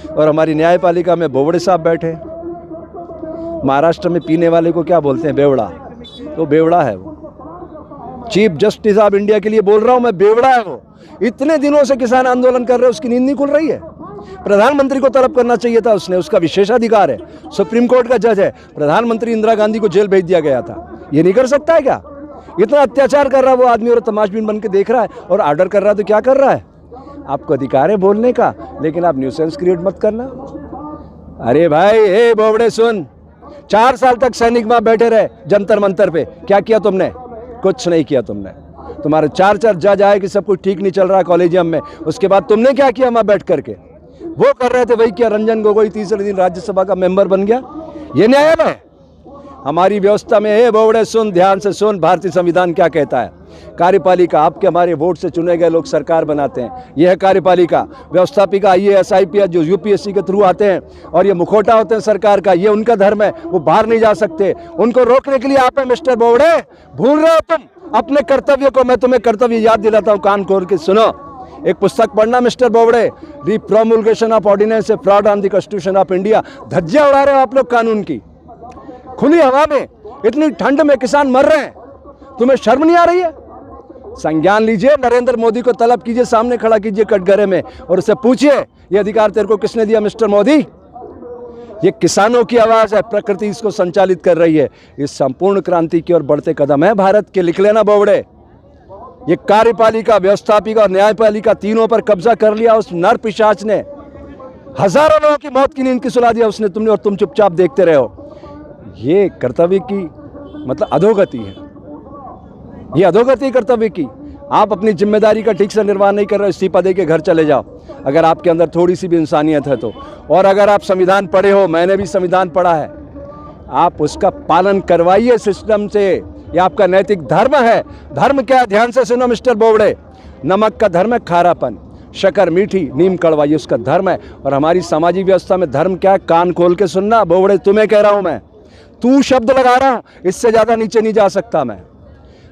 और हमारी न्यायपालिका में बोबड़े साहब बैठे। महाराष्ट्र में पीने वाले को क्या बोलते हैं? बेवड़ा। तो बेवड़ा है वो। चीफ जस्टिस ऑफ इंडिया के लिए बोल रहा हूं मैं, बेवड़ा है वो। इतने दिनों से किसान आंदोलन कर रहे हैं, उसकी नींद नहीं खुल रही है। प्रधानमंत्री को तलब करना चाहिए था उसने, उसका विशेषाधिकार है, सुप्रीम कोर्ट का जज है। प्रधानमंत्री इंदिरा गांधी को जेल भेज दिया गया था, ये नहीं कर सकता है क्या? इतना अत्याचार कर रहा है वो आदमी और तमाशबीन बन के देख रहा है और ऑर्डर कर रहा है। तो क्या कर रहा है? आपको अधिकार है बोलने का, लेकिन आप न्यूसेंस क्रिएट मत करना। अरे भाई, हे बोबड़े सुन, 4 साल तक सैनिक वहां बैठे रहे जंतर मंतर पे, क्या किया तुमने? कुछ नहीं किया तुमने। तुम्हारे 4 जज आए कि सब कुछ ठीक नहीं चल रहा कॉलेजियम में, उसके बाद तुमने क्या किया? वहां बैठ करके वो कर रहे थे वही किया। रंजन गोगोई तीसरे दिन राज्यसभा का मेंबर बन गया। ये न्यायालय है हमारी व्यवस्था में। हे बोबड़े सुन, ध्यान से सुन, भारतीय संविधान क्या कहता है। कार्यपालिका आपके हमारे वोट से चुने गए लोग सरकार बनाते हैं, यह है कार्यपालिका। व्यवस्थापिका IAS IPS जो UPSC के थ्रू आते हैं और ये मुखौटा होते हैं सरकार का, ये उनका धर्म है, वो बाहर नहीं जा सकते। उनको रोकने के लिए आप हैं मिस्टर बोबड़े, भूल रहे हो तुम अपने कर्तव्य को। मैं तुम्हें कर्तव्य याद दिलाता हूँ, कान खोल के सुनो। एक पुस्तक पढ़ना mister Bobde, the promulgation of ordinance a fraud on the constitution of India. धज्जियां उड़ा रहे हो आप लोग कानून की, खुली हवा में, इतनी ठंड में किसान मर रहे हैं, तुम्हें शर्म नहीं आ रही है? संज्ञान लीजिए, नरेंद्र मोदी को तलब कीजिए, सामने खड़ा कीजिए कटघरे में और उससे पूछिए ये अधिकार तेरे को किसने दिया मिस्टर मोदी? ये किसानों की आवाज है, प्रकृति इसको संचालित कर रही है। इस संपूर्ण क्रांति की ओर बढ़ते कदम है भारत के। लिख लेना बोबड़े, ये कार्यपालिका, व्यवस्थापिका और न्यायपालिका तीनों पर कब्जा कर लिया उस नर पिशाच ने। हजारों लोगों की मौत की नींद की सुला दिया उसने, तुमने, और तुम चुपचाप देखते रहे हो। ये कर्तव्य की मतलब अधोगति है, ये अधोगति कर्तव्य की। आप अपनी जिम्मेदारी का ठीक से निर्वाह नहीं कर रहे हो, इस्तीफा दे के घर चले जाओ अगर आपके अंदर थोड़ी सी भी इंसानियत है तो। और अगर आप संविधान पढ़े हो, मैंने भी संविधान पढ़ा है, आप उसका पालन करवाइए सिस्टम से। ये आपका नैतिक धर्म है। धर्म क्या है? ध्यान से सुनो मिस्टर बोबड़े, नमक का धर्म है खारापन, शक्कर मीठी, नीम कड़वा, ये उसका धर्म है। और हमारी सामाजिक व्यवस्था में धर्म क्या है? कान खोल के सुनना बोबड़े, तुम्हें कह रहा हूं मैं, तू शब्द लगा रहा हूं, इससे ज्यादा नीचे नहीं जा सकता मैं।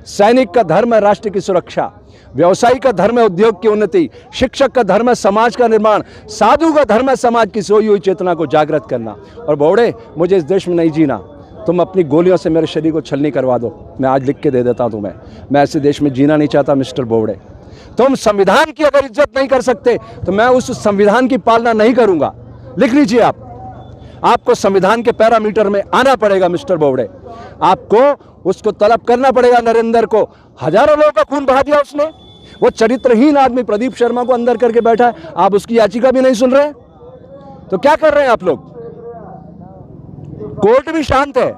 सैनिक का धर्म है राष्ट्र की सुरक्षा, व्यवसायी का धर्म है उद्योग की उन्नति, शिक्षक का धर्म है समाज का निर्माण, साधु का धर्म है समाज की सोई हुई चेतना को जागृत करना। और बोबड़े, मुझे इस देश में नहीं जीना, तुम अपनी गोलियों से मेरे शरीर को छलनी करवा दो, मैं आज लिख के दे देता हूं तुम्हें। मैं ऐसे देश में जीना नहीं चाहता मिस्टर बोबड़े। तुम संविधान की अगर इज्जत नहीं कर सकते तो मैं उस संविधान की पालना नहीं करूंगा। लिख लीजिए आप, आपको संविधान के पैरामीटर में आना पड़ेगा मिस्टर बोबड़े। आपको उसको तलब करना पड़ेगा नरेंद्र को। हजारों लोगों का खून बहा दिया उसने, वो चरित्रहीन आदमी प्रदीप शर्मा को अंदर करके बैठा है, आप उसकी याचिका भी नहीं सुन रहे। तो क्या कर रहे हैं आप लोग? कोर्ट भी शांत है,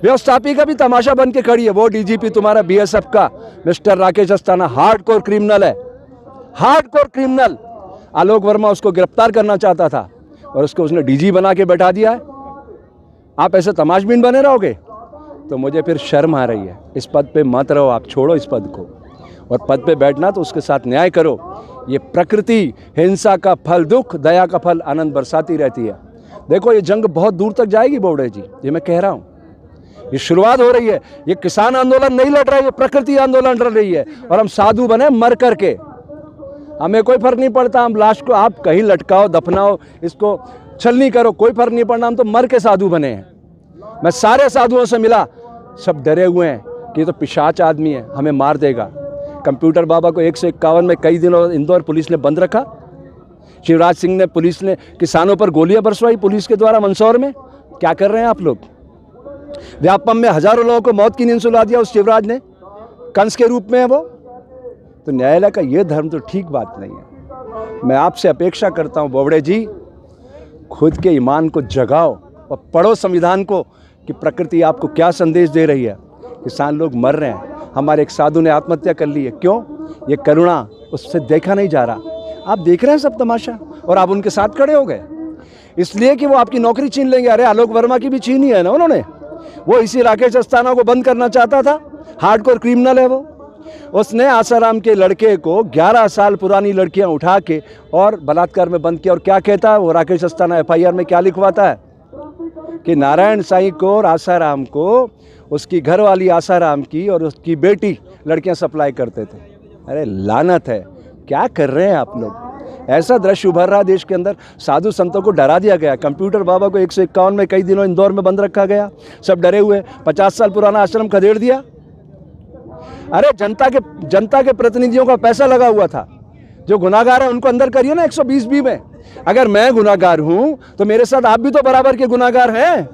व्यवस्थापिका भी तमाशा बन के खड़ी है। वो DGP तुम्हारा BSF का mister Rakesh Asthana hardcore criminal है, हार्डकोर क्रिमिनल। आलोक वर्मा उसको गिरफ्तार करना चाहता था और उसको उसने DG बना के बैठा दिया है। आप ऐसे तमाशबीन बने रहोगे तो मुझे फिर शर्म आ रही है। इस पद पे मत रहो आप, छोड़ो इस पद को, और पद पे बैठना तो उसके साथ न्याय करो। ये प्रकृति हिंसा का फल दुख, दया का फल आनंद बरसाती रहती है। देखो ये जंग बहुत दूर तक जाएगी बोबड़े जी, ये मैं कह रहा हूँ। ये शुरुआत हो रही है, ये किसान आंदोलन नहीं लड़ रहा है, ये प्रकृति आंदोलन लड़ रही है। और हम साधु बने मर करके, हमें कोई फर्क नहीं पड़ता। हम लाश को आप कहीं लटकाओ, दफनाओ, इसको छलनी करो, कोई फर्क नहीं पड़ना। हम तो मर के साधु बने हैं। मैं सारे साधुओं से मिला, सब डरे हुए हैं कि ये तो पिशाच आदमी है, हमें मार देगा। कंप्यूटर बाबा को 151 में कई दिनों इंदौर पुलिस ने बंद रखा। शिवराज सिंह ने, पुलिस ने किसानों पर गोलियां बरसवाई पुलिस के द्वारा मंदसौर में। क्या कर रहे हैं आप लोग? व्यापम में हजारों लोगों को मौत की नींद सुला दिया उस शिवराज ने, कंस के रूप में है वो। तो न्यायालय का ये धर्म तो ठीक बात नहीं है। मैं आपसे अपेक्षा करता हूं बोबड़े जी, खुद के ईमान को जगाओ और पढ़ो संविधान को कि प्रकृति आपको क्या संदेश दे रही है। किसान लोग मर रहे हैं, हमारे एक साधु ने आत्महत्या कर ली है, क्यों? ये करुणा उससे देखा नहीं जा रहा। आप देख रहे हैं सब तमाशा और आप उनके साथ खड़े हो गए इसलिए कि वो आपकी नौकरी छीन लेंगे। अरे आलोक वर्मा की भी छीनी है ना उन्होंने, वो इसी राकेश अस्थाना को बंद करना चाहता था, हार्डकोर क्रिमिनल है वो। उसने आसाराम के लड़के को 11 साल पुरानी लड़कियां उठा के और बलात्कार में बंद किया। और क्या कहता है वो राकेश अस्थाना FIR में क्या लिखवाता है कि नारायण साईं को और आसाराम को उसकी घरवाली आसाराम की और उसकी बेटी लड़कियां सप्लाई करते थे। अरे लानत है, क्या कर रहे हैं आप लोग? ऐसा दृश्य उभर रहा देश के अंदर, साधु संतों को डरा दिया गया। कंप्यूटर बाबा को 151 में कई दिनों इंदौर में बंद रखा गया, सब डरे हुए। 50 साल पुराना आश्रम खदेड़ दिया। अरे जनता के प्रतिनिधियों का पैसा लगा हुआ था। जो गुनाहगार है उनको अंदर करिए ना 120B में। अगर मैं गुनाहगार हूं तो मेरे साथ आप भी तो बराबर के गुनाहगार हैं।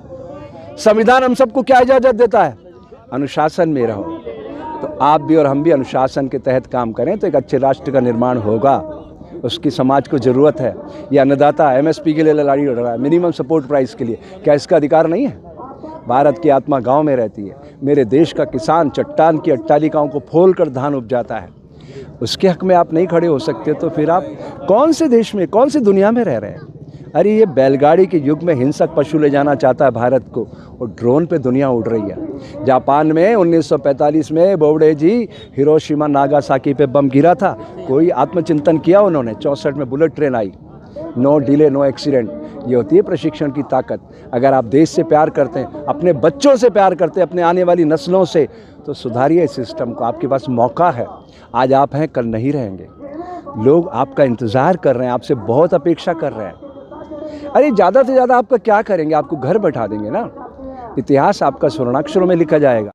संविधान हम सबको क्या इजाजत देता है? अनुशासन में रहो। तो आप भी और हम भी अनुशासन के तहत काम करें तो एक अच्छे राष्ट्र का निर्माण होगा। उसकी समाज को ज़रूरत है। ये अन्नदाता MSP के लिए लड़ाई लड़ रहा है, मिनिमम सपोर्ट प्राइस के लिए। क्या इसका अधिकार नहीं है? भारत की आत्मा गांव में रहती है। मेरे देश का किसान चट्टान की अट्टालिकाओं को फोल कर धान उपजाता है। उसके हक में आप नहीं खड़े हो सकते तो फिर आप कौन से देश में, कौन सी दुनिया में रह रहे हैं? अरे ये बैलगाड़ी के युग में हिंसक पशु ले जाना चाहता है भारत को, और ड्रोन पे दुनिया उड़ रही है। जापान में 1945 में बोबडे जी हिरोशिमा नागासाकी पे बम गिरा था। कोई आत्मचिंतन किया उन्होंने? 64 में बुलेट ट्रेन आई, नो डिले नो एक्सीडेंट। ये होती है प्रशिक्षण की ताकत। अगर आप देश से प्यार करते हैं, अपने बच्चों से प्यार करते हैं, अपने आने वाली नस्लों से, तो सुधारिए इस सिस्टम को। आपके पास मौका है। आज आप हैं, कल नहीं रहेंगे। लोग आपका इंतज़ार कर रहे हैं, आपसे बहुत अपेक्षा कर रहे हैं। अरे ज़्यादा से ज़्यादा आपका क्या करेंगे? आपको घर बैठा देंगे ना। इतिहास आपका स्वर्णाक्षरों में लिखा जाएगा।